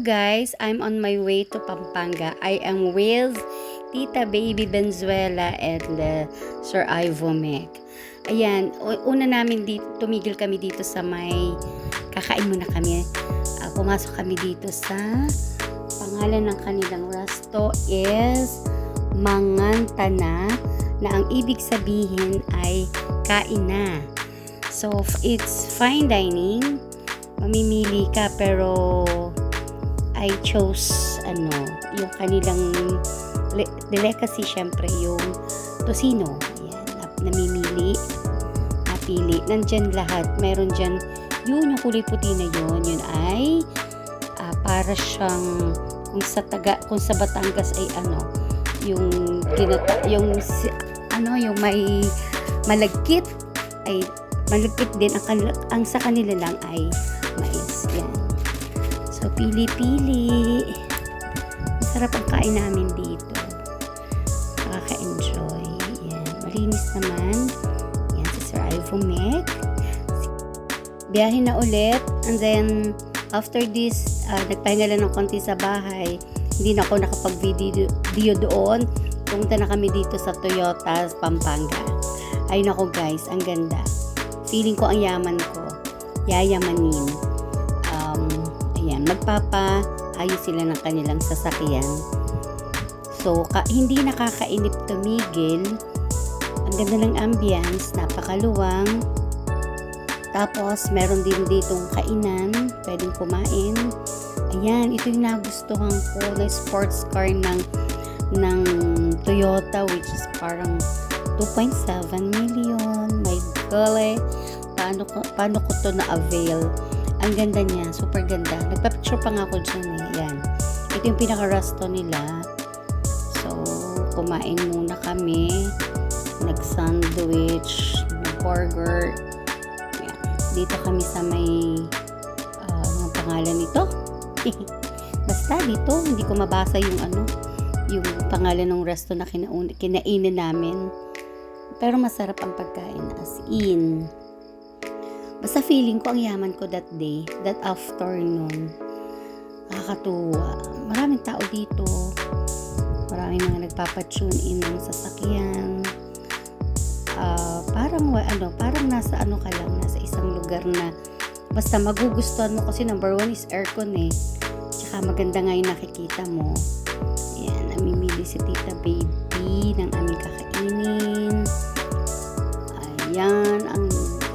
guys, I'm on my way to Pampanga. I am with Tita Baby Benzuela and Sir Ivo Mek. Ayan, una namin dito, tumigil kami dito sa may, kakain muna kami. Pumasok kami dito sa, pangalan ng kanilang resto is Mangantana, na ang ibig sabihin ay kain na. So, it's fine dining. Mamimili ka pero I chose yung kanilang delicacy, syempre yung tocino. Ayan, namimili, napili. Nandyan lahat. Meron dyan, yung kulay puti na yun ay para siyang kung sa Batangas ay yung may malagkit ay malagkit din ang sa kanila lang ay mais. Yan. So, pili-pili. Masarap ang kain namin dito. Nakaka-enjoy. Yan. Malinis naman. Yan, si Sir Ivo Mek. Biyahe na ulit. And then, after this, nagpahinga lang ng konti sa bahay. Hindi na ako nakapag-video doon. Pumunta na kami dito sa Toyota, Pampanga. Ay nako guys, ang ganda. Feeling ko ang yaman ko. Yayamanin. Ayan, magpapaayos sila ng kanilang sasakyan. So, hindi nakakainip tumigil. Ang ganda ng ambience, napakaluwang. Tapos, meron din ditong kainan, pwedeng kumain. Ayan, ito yung nagustuhan ko na sports car ng Toyota, which is parang 2.7 million. My golly, paano ko to na-avail? Ang ganda niya, super ganda. Nagpa-picture pa nga ako dyan eh. Yan. Ito yung pinaka-resto nila. So, kumain muna kami. Nag-sandwich, nag-burger. Yan. Dito kami sa may, ang pangalan nito? Basta dito, hindi ko mabasa yung yung pangalan ng resto na kinainan namin. Pero masarap ang pagkain, as in. Basta feeling ko ang yaman ko that day, that afternoon. Nakakatuwa. Maraming tao dito. Maraming mga nagpapa-tune in ng sasakyan. Parang nasa ka lang, nasa isang lugar na basta magugustuhan mo kasi number one is aircon eh. Tsaka maganda nga yung nakikita mo. Ayan, namimili si Tita Baby ng aming kakainin. Ayan,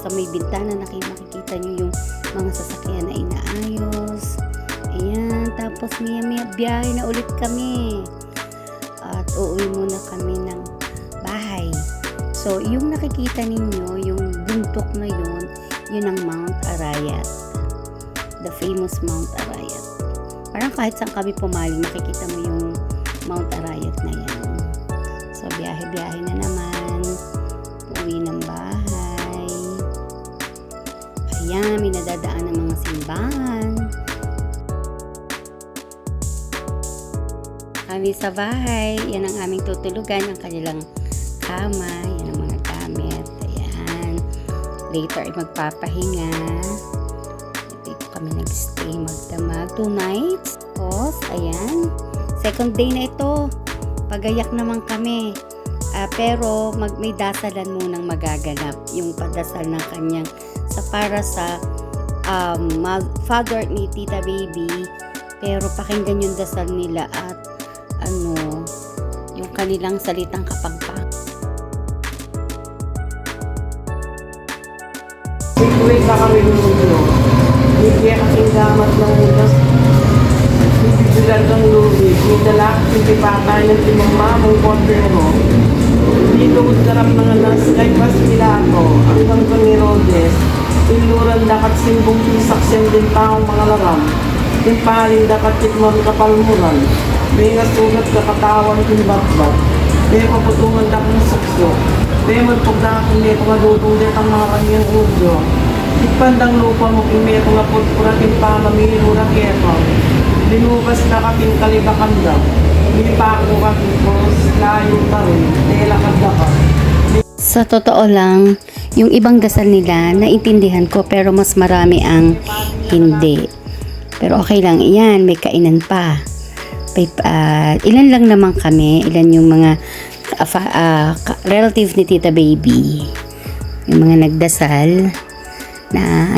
sa may bintana makikita nyo yung mga sasakyan na inaayos. Ayan, tapos maya biyahe na ulit kami. At uuwi muna kami ng bahay. So, yung nakikita ninyo, yung bundok na yun ang Mount Arayat. The famous Mount Arayat. Parang kahit saan kami pumaling, makikita mo yung Mount Arayat na yan. So, biyahe-biyahe na naman. Uwi ng bahay. Ayan, may nadadaan ng mga simbahan. Kami sa bahay. Yan ang aming tutulugan, ang kanilang kama. Yan ang mga gamit. Ayan. Later ay magpapahinga. Dito kami nag-stay magdamag. 2 nights. Tapos, ayan. Second day na ito. Pagayak naman kami. Pero may dasalan munang magaganap. Yung padasal ng kanyang para sa father ni Tita Baby. Pero pakinggan yung dasal nila at yung kanilang salitang kapangpang. Siyempre ka kami nung bigyan aking damat ng ulas. Bibigilan ng lubig. May dalak, hindi patay ng timang mamang kontrero. Dito ko sarap ng alas kay Paspilato, ang hanggang ni Rodes. Iluran dakat simbong pisak siyang din taong mga laram. Timpaling dakat tikman kapalmuran. May nasugat kakatawang timbatbat. May paputungan dak ng sakso. May magpagdakong neto nga dudundet ang mga kanyang udyo. Ipandang lupa mo pimeto nga putpura timpamamilo na keto. Linugas dakating kalibakanda. Nipako ka tipos layo taroy. Tela kadaka. Sa totoo lang, yung ibang dasal nila, naintindihan ko pero mas marami ang hindi. Pero okay lang, yan, may kainan pa. Ilan lang naman kami, ilan yung mga relative ni Tita Baby. Yung mga nagdasal na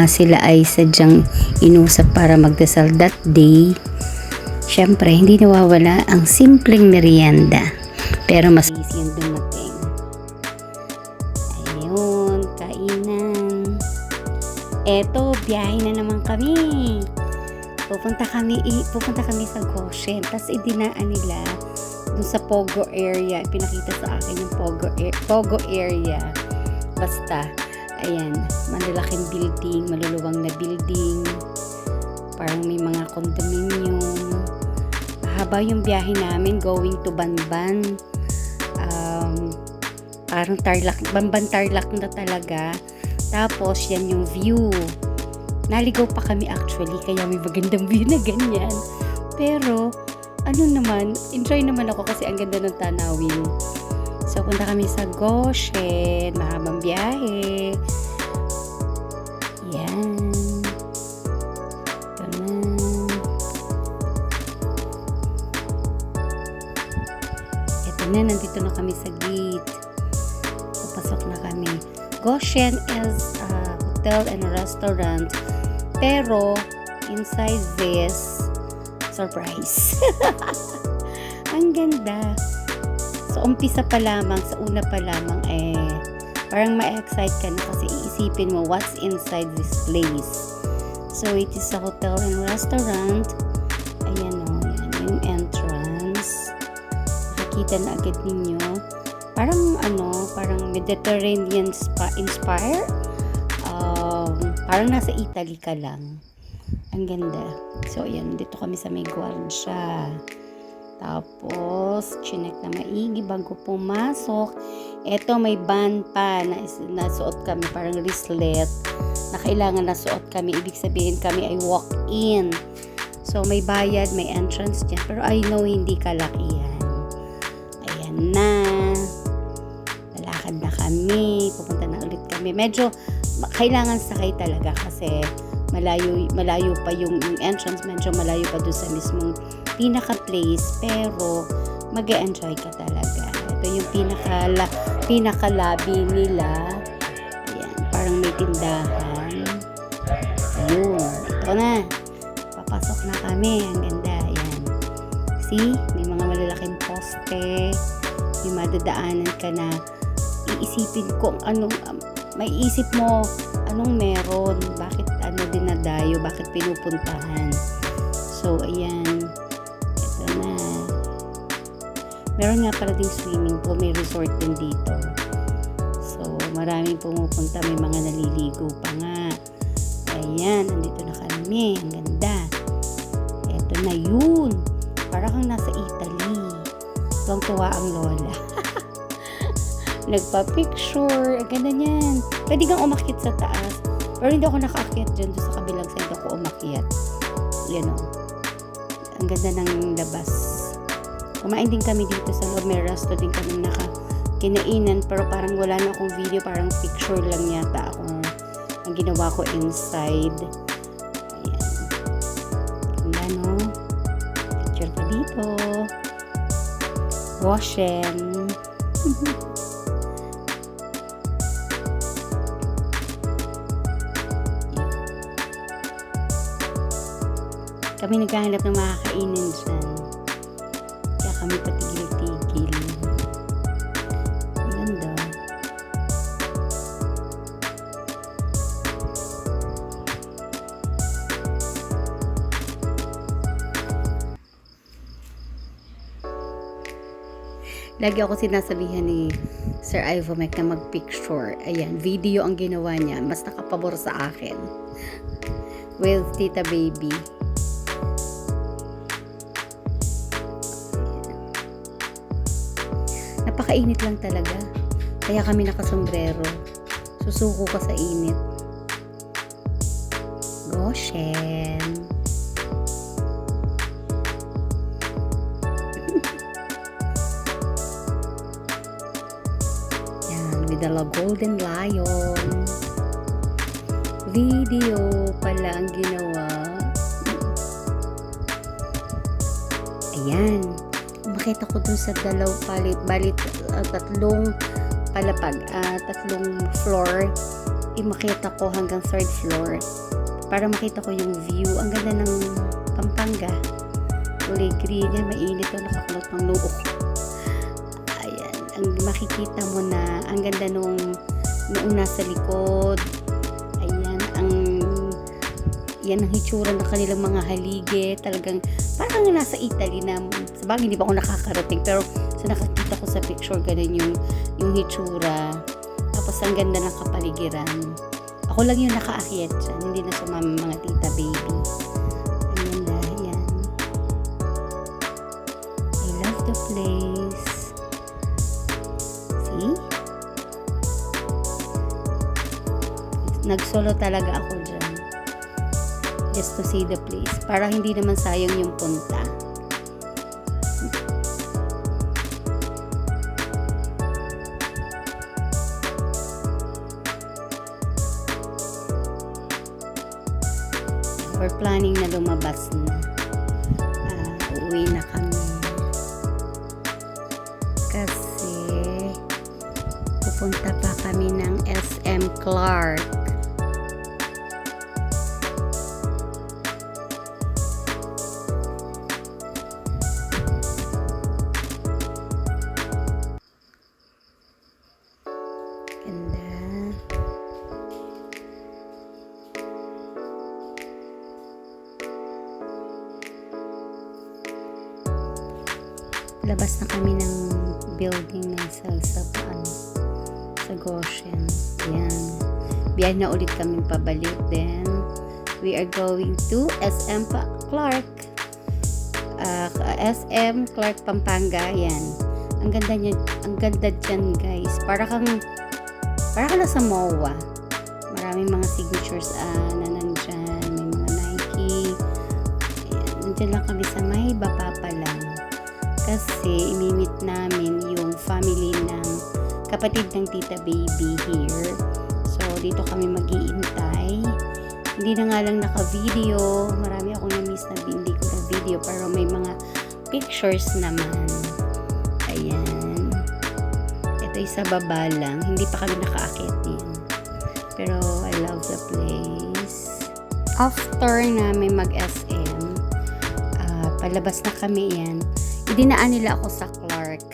sila ay sadyang inusap para magdasal that day. Siyempre, hindi nawawala ang simpleng merienda. Pero mas easy yung dumating. Ayun, kainan. Eto, biyahe na naman kami. Pupunta kami sa Goshen. Tapos idinaan nila dun sa Pogo area. Pinakita sa akin yung Pogo area. Basta, ayan, malalaking building, maluluwang na building. Parang may mga condominium. Mahaba yung biyahe namin going to Banban. Parang Banban Tarlac na talaga. Tapos, yan yung view. Naligaw pa kami actually, kaya may magandang view na ganyan. Pero, enjoy naman ako kasi ang ganda ng tanawin. So, punta kami sa Goshen, mahabang biyahe. Yan. Ito na. Ito na, nandito na kami sa gate. Papasok na kami. Goshen is a hotel and a restaurant. Pero, inside this, surprise. Ang ganda. So, umpisa pa lamang, sa una pa lamang, parang ma-excite ka na kasi iisipin mo what's inside this place. So, it is a hotel and restaurant. Ayan o, yan yung entrance. Makikita na agad ninyo. Parang Mediterranean inspire. Parang nasa Italy ka lang. Ang ganda. So, ayan. Dito kami sa may guardia. Tapos, chinek na maigi bago pumasok. Eto, may band pa na nasuot kami. Parang wristlet na kailangan nasuot kami. Ibig sabihin kami ay walk-in. So, may bayad, may entrance dyan. Pero I know, hindi kalakihan. Ayan na. Lalakad na kami. Pupunta na ulit kami. Medyo kailangan sakay talaga kasi malayo pa yung entrance, medyo malayo pa doon sa mismong pinaka-place, pero mag-e-enjoy ka talaga. Ito yung pinaka-lobby nila. Ayan, parang may tindahan. Ayun, ito na. Papasok na kami. Ang ganda. Ayan. See? May mga malalaking poste. May madadaanan ka na iisipin kung anong may isip mo anong meron, bakit dinadayo, bakit pinupuntahan. So, ayan. Ito na. Meron nga pala ding swimming pool, may resort din dito. So, maraming pumupunta, may mga naliligo pa nga. Ayan, andito na kami. Ang ganda. Ito na yun. Para kang nasa Italy. Tuwang-tuwa ang lola. Nagpa-picture. Ang ganda niyan. Pwede kang umakyat sa taas. Pero hindi ako nakaakyat dyan. Doon sa kabilang side ako umakyat. Yan o. Ang ganda ng labas. Kumain din kami dito sa loob. May resto din kami kinainan. Pero parang wala na akong video. Parang picture lang yata ako. Ang ginawa ko inside. Ayan. Ganda no? Picture pa dito. Goshen. Kami naghahanap ng makakainin dyan. Kaya kami patigil-tigil. Ang ganda. Lagi ako sinasabihan ni Sir Ivomec na mag-picture. Ayan, video ang ginawa niya. Mas nakapabor sa akin. With Tita Baby. Napakainit lang talaga. Kaya kami nakasombrero. Susuko ka sa init. Goshen. Yan, with the golden lion. Video pala ang ginawa. Ayan. Makita ko dun sa tatlong palapag, tatlong floor. Makita ko hanggang third floor. Para makita ko yung view. Ang ganda ng Pampanga. Kulay green yan. Mainit to. Nakakulot ng noo. Ayan. Ang makikita mo na ang ganda nung nasa likod. Ayan. Yan ang hitsura ng kanilang mga haligi. Talagang parang nasa Italy na. Sabagay, hindi pa ako nakakarating. Pero sa nakakita ko sa picture, ganun yung hitsura. Tapos ang ganda ng kapaligiran. Ako lang yung nakaakyat dyan. Hindi na sumama mga tita baby. Ang ganda. Yan. I love the place. See? Nagsolo talaga ako dyan. Just to see the place. Para hindi naman sayang yung punta. We're planning na lumabas na. Uuwi na kami. Kasi pupunta pa kami ng SM Clark. Ganda. Labas na kami ng building na sa Goshen. Ayan. Biyahe na ulit kami pabalik. Then, we are going to SM Clark. SM Clark, Pampanga. Ayan. Ang ganda dyan, guys. Para kang nasa MOA. Maraming mga signatures na nandyan. May mga Nike. Ayan. Nandyan lang kami sa may baba pa lang. Kasi imimit namin yung family ng kapatid ng tita baby here. So, dito kami mag-iintay. Hindi na nga lang naka-video. Marami akong na-miss na hindi ko na-video. Pero may mga pictures naman. Ayan. Ito sa baba lang. Hindi pa kami naka-akit yan. Pero I love the place. After namin mag-SM, palabas na kami yan. Dinaan nila ako sa Clark.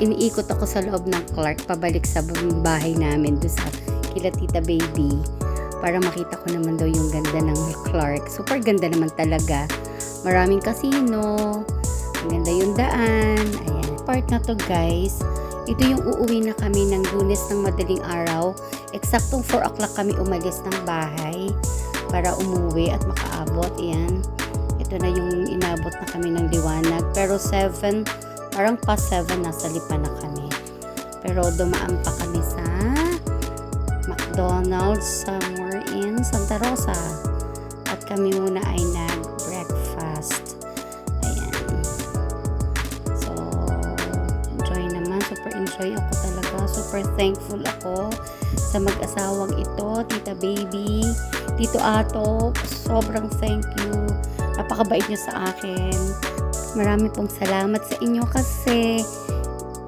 Iniikot ako sa loob ng Clark pabalik sa bahay namin doon sa kila tita baby para makita ko naman daw yung ganda ng Clark. Super ganda naman talaga. Maraming casino. Ang ganda yung daan. Ayan. Part na to, guys. Ito yung uuwi na kami ng Lunes ng madaling araw. Eksaktong 4 o'clock kami umalis ng bahay para umuwi at makaabot. Ayan. Ito na yung inabot na kami ng liwanag. Pero 7, parang past 7, nasa Lipa na kami. Pero dumaan pa kami sa McDonald's somewhere in Santa Rosa. At kami muna ay nag-breakfast. Ayan. So, enjoy naman. Super enjoy ako talaga. Super thankful ako sa mag-asawang ito, tita baby, tito Ato. Sobrang thank you. Napakabait niyo sa akin. Marami pong salamat sa inyo kasi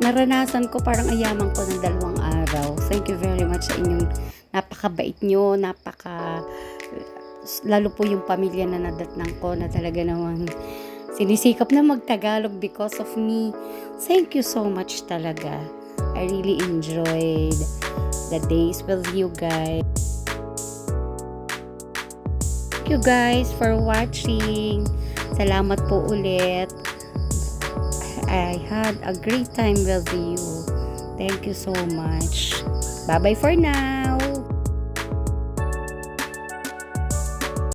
naranasan ko parang ayaman ko ng 2 araw. Thank you very much sa inyong napakabait niyo, lalo po yung pamilya na nadatnang ko na talaga namang sinisikap na mag-Tagalog because of me. Thank you so much talaga. I really enjoyed the days with you guys. Thank you guys for watching. Salamat po ulit. I had a great time with you. Thank you so much. Bye-bye for now.